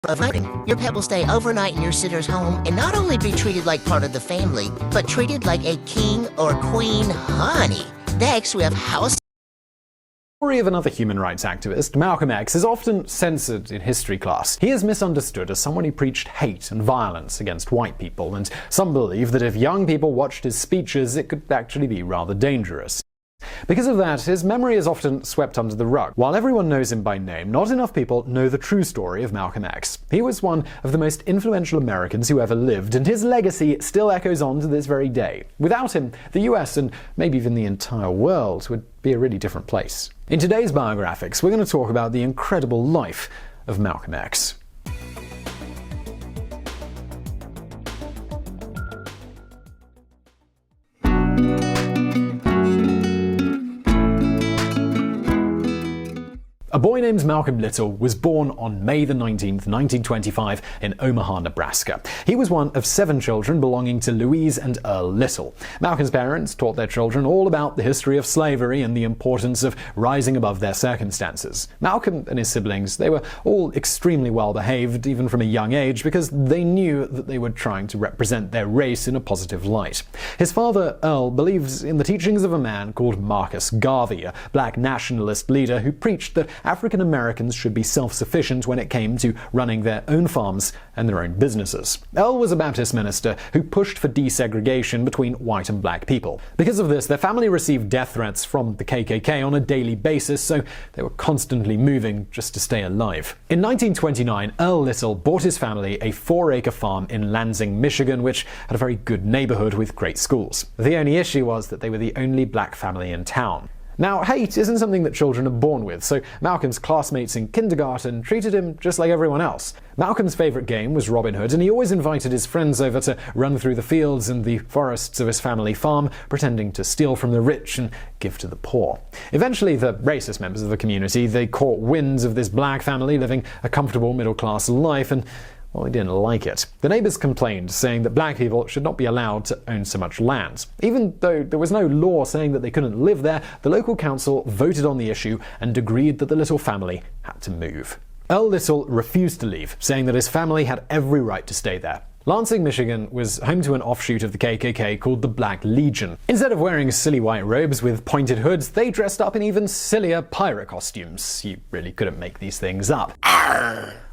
Overnighting. Your pet will stay overnight in your sitter's home and not only be treated like part of the family, but treated like a king or queen honey. Next, we have house. The story of another human rights activist, Malcom X, is often censored in history class. He is misunderstood as someone who preached hate and violence against white people, and some believe that if young people watched his speeches, it could actually be rather dangerous. Because of that, his memory is often swept under the rug. While everyone knows him by name, not enough people know the true story of Malcom X. He was one of the most influential Americans who ever lived, and his legacy still echoes on to this very day. Without him, the US and maybe even the entire world would be a really different place. In today's Biographics, we're going to talk about the incredible life of Malcom X. A boy named Malcolm Little was born on May 19, 1925 in Omaha, Nebraska. He was one of 7 children belonging to Louise and Earl Little. Malcolm's parents taught their children all about the history of slavery and the importance of rising above their circumstances. Malcolm and his siblings, they were all extremely well behaved, even from a young age, because they knew that they were trying to represent their race in a positive light. His father, Earl, believes in the teachings of a man called Marcus Garvey, a black nationalist leader who preached that African Americans should be self-sufficient when it came to running their own farms and their own businesses. Earl was a Baptist minister who pushed for desegregation between white and black people. Because of this, their family received death threats from the KKK on a daily basis, so they were constantly moving just to stay alive. In 1929, Earl Little bought his family a 4-acre farm in Lansing, Michigan, which had a very good neighborhood with great schools. The only issue was that they were the only black family in town. Now, hate isn't something that children are born with, so Malcolm's classmates in kindergarten treated him just like everyone else. Malcolm's favorite game was Robin Hood, and he always invited his friends over to run through the fields and the forests of his family farm, pretending to steal from the rich and give to the poor. Eventually, the racist members of the community, they caught wind of this black family living a comfortable middle-class life, and well, they didn't like it. The neighbors complained, saying that black people should not be allowed to own so much land. Even though there was no law saying that they couldn't live there, the local council voted on the issue and agreed that the Little family had to move. Earl Little refused to leave, saying that his family had every right to stay there. Lansing, Michigan was home to an offshoot of the KKK called the Black Legion. Instead of wearing silly white robes with pointed hoods, they dressed up in even sillier pirate costumes. You really couldn't make these things up.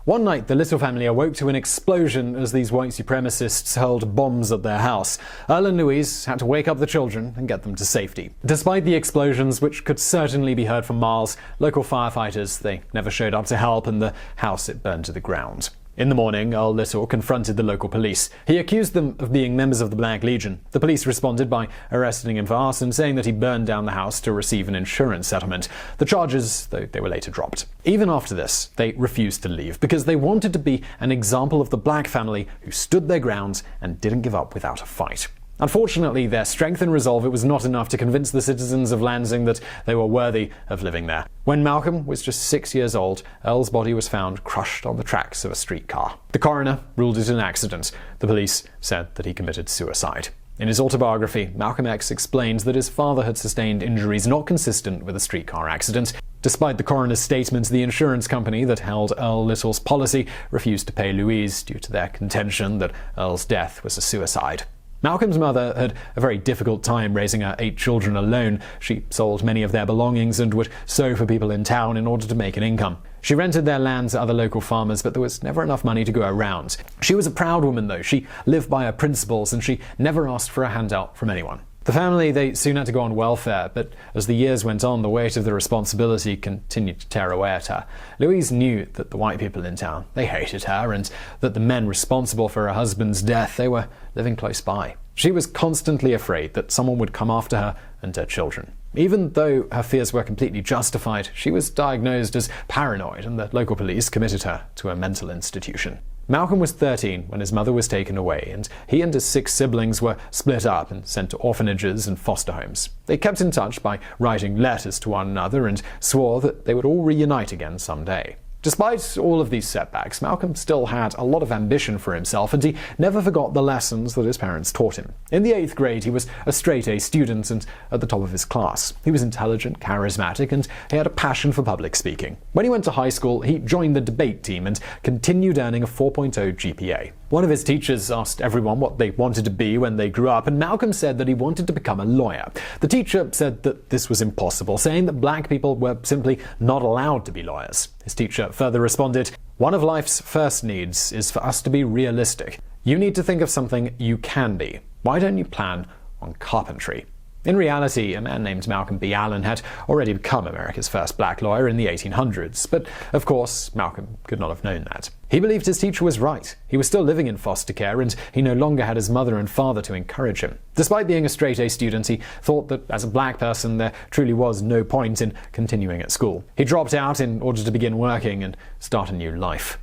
One night, the Little family awoke to an explosion as these white supremacists hurled bombs at their house. Earl and Louise had to wake up the children and get them to safety. Despite the explosions, which could certainly be heard from miles, local firefighters, they never showed up to help, and the house, it burned to the ground. In the morning, Earl Little confronted the local police. He accused them of being members of the Black Legion. The police responded by arresting him for arson, saying that he burned down the house to receive an insurance settlement. The charges, though, they were later dropped. Even after this, they refused to leave because they wanted to be an example of the black family who stood their ground and didn't give up without a fight. Unfortunately, their strength and resolve, it was not enough to convince the citizens of Lansing that they were worthy of living there. When Malcolm was just 6 years old, Earl's body was found crushed on the tracks of a streetcar. The coroner ruled it an accident. The police said that he committed suicide. In his autobiography, Malcom X explained that his father had sustained injuries not consistent with a streetcar accident. Despite the coroner's statement, the insurance company that held Earl Little's policy refused to pay Louise due to their contention that Earl's death was a suicide. Malcolm's mother had a very difficult time raising her 8 children alone. She sold many of their belongings and would sew for people in town in order to make an income. She rented their land to other local farmers, but there was never enough money to go around. She was a proud woman, though. She lived by her principles, and she never asked for a handout from anyone. The family, they soon had to go on welfare, but as the years went on, the weight of the responsibility continued to tear away at her. Louise knew that the white people in town, they hated her, and that the men responsible for her husband's death, they were living close by. She was constantly afraid that someone would come after her and her children. Even though her fears were completely justified, she was diagnosed as paranoid, and the local police committed her to a mental institution. Malcolm was 13 when his mother was taken away, and he and his 6 siblings were split up and sent to orphanages and foster homes. They kept in touch by writing letters to one another and swore that they would all reunite again someday. Despite all of these setbacks, Malcolm still had a lot of ambition for himself, and he never forgot the lessons that his parents taught him. In the 8th grade, he was a straight-A student and at the top of his class. He was intelligent, charismatic, and he had a passion for public speaking. When he went to high school, he joined the debate team and continued earning a 4.0 GPA. One of his teachers asked everyone what they wanted to be when they grew up, and Malcolm said that he wanted to become a lawyer. The teacher said that this was impossible, saying that black people were simply not allowed to be lawyers. His teacher further responded, "One of life's first needs is for us to be realistic. You need to think of something you can be. Why don't you plan on carpentry?" In reality, a man named Malcolm B. Allen had already become America's first black lawyer in the 1800s, but of course, Malcolm could not have known that. He believed his teacher was right. He was still living in foster care, and he no longer had his mother and father to encourage him. Despite being a straight-A student, he thought that as a black person there truly was no point in continuing at school. He dropped out in order to begin working and start a new life.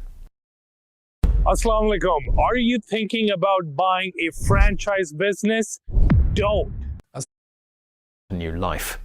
Assalamu alaikum. Are you thinking about buying a franchise business? Don't. A new life.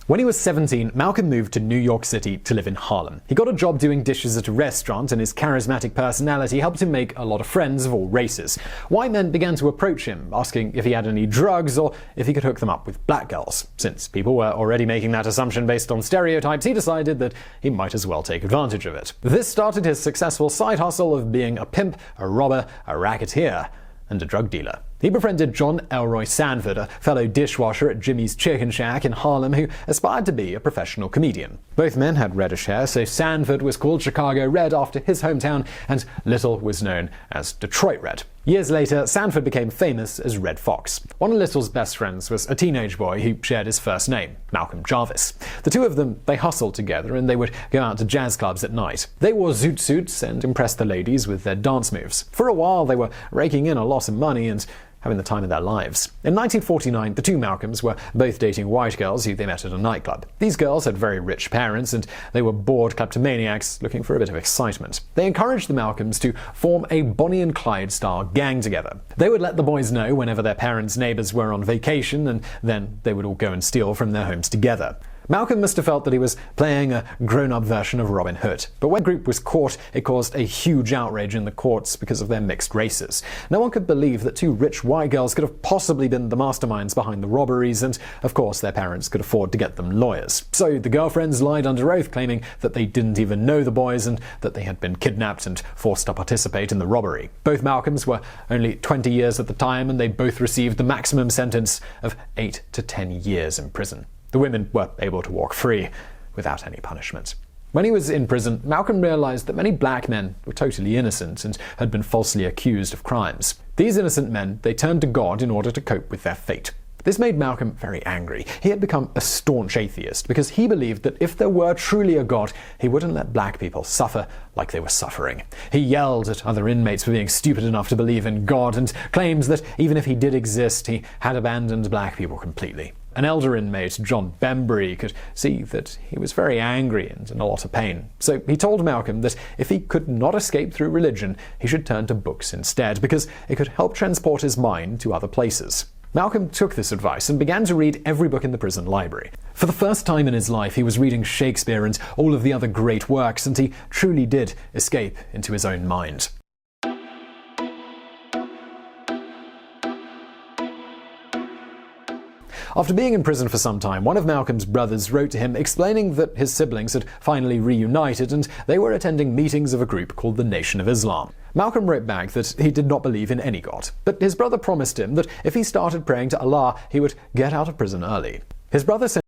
When he was 17, Malcolm moved to New York City to live in Harlem. He got a job doing dishes at a restaurant, and his charismatic personality helped him make a lot of friends of all races. White men began to approach him, asking if he had any drugs or if he could hook them up with black girls. Since people were already making that assumption based on stereotypes, he decided that he might as well take advantage of it. This started his successful side hustle of being a pimp, a robber, a racketeer, and a drug dealer. He befriended John Elroy Sanford, a fellow dishwasher at Jimmy's Chicken Shack in Harlem who aspired to be a professional comedian. Both men had reddish hair, so Sanford was called Chicago Red after his hometown, and Little was known as Detroit Red. Years later, Sanford became famous as Red Fox. One of Little's best friends was a teenage boy who shared his first name, Malcolm Jarvis. The two of them, they hustled together, and they would go out to jazz clubs at night. They wore zoot suits and impressed the ladies with their dance moves. For a while, they were raking in a lot of money and having the time of their lives. In 1949, the two Malcolms were both dating white girls who they met at a nightclub. These girls had very rich parents, and they were bored kleptomaniacs looking for a bit of excitement. They encouraged the Malcolms to form a Bonnie and Clyde-style gang together. They would let the boys know whenever their parents' neighbors were on vacation, and then they would all go and steal from their homes together. Malcolm must have felt that he was playing a grown-up version of Robin Hood. But when the group was caught, it caused a huge outrage in the courts because of their mixed races. No one could believe that two rich white girls could have possibly been the masterminds behind the robberies, and of course their parents could afford to get them lawyers. So the girlfriends lied under oath, claiming that they didn't even know the boys and that they had been kidnapped and forced to participate in the robbery. Both Malcolms were only 20 years at the time, and they both received the maximum sentence of 8 to 10 years in prison. The women were able to walk free without any punishment. When he was in prison, Malcolm realized that many black men were totally innocent and had been falsely accused of crimes. These innocent men, they turned to God in order to cope with their fate. This made Malcolm very angry. He had become a staunch atheist because he believed that if there were truly a God, he wouldn't let black people suffer like they were suffering. He yelled at other inmates for being stupid enough to believe in God and claimed that even if he did exist, he had abandoned black people completely. An elder inmate, John Bembury, could see that he was very angry and in a lot of pain. So he told Malcolm that if he could not escape through religion, he should turn to books instead, because it could help transport his mind to other places. Malcolm took this advice and began to read every book in the prison library. For the first time in his life, he was reading Shakespeare and all of the other great works, and he truly did escape into his own mind. After being in prison for some time, one of Malcolm's brothers wrote to him explaining that his siblings had finally reunited and they were attending meetings of a group called the Nation of Islam. Malcolm wrote back that he did not believe in any God, but his brother promised him that if he started praying to Allah, he would get out of prison early. His brother sent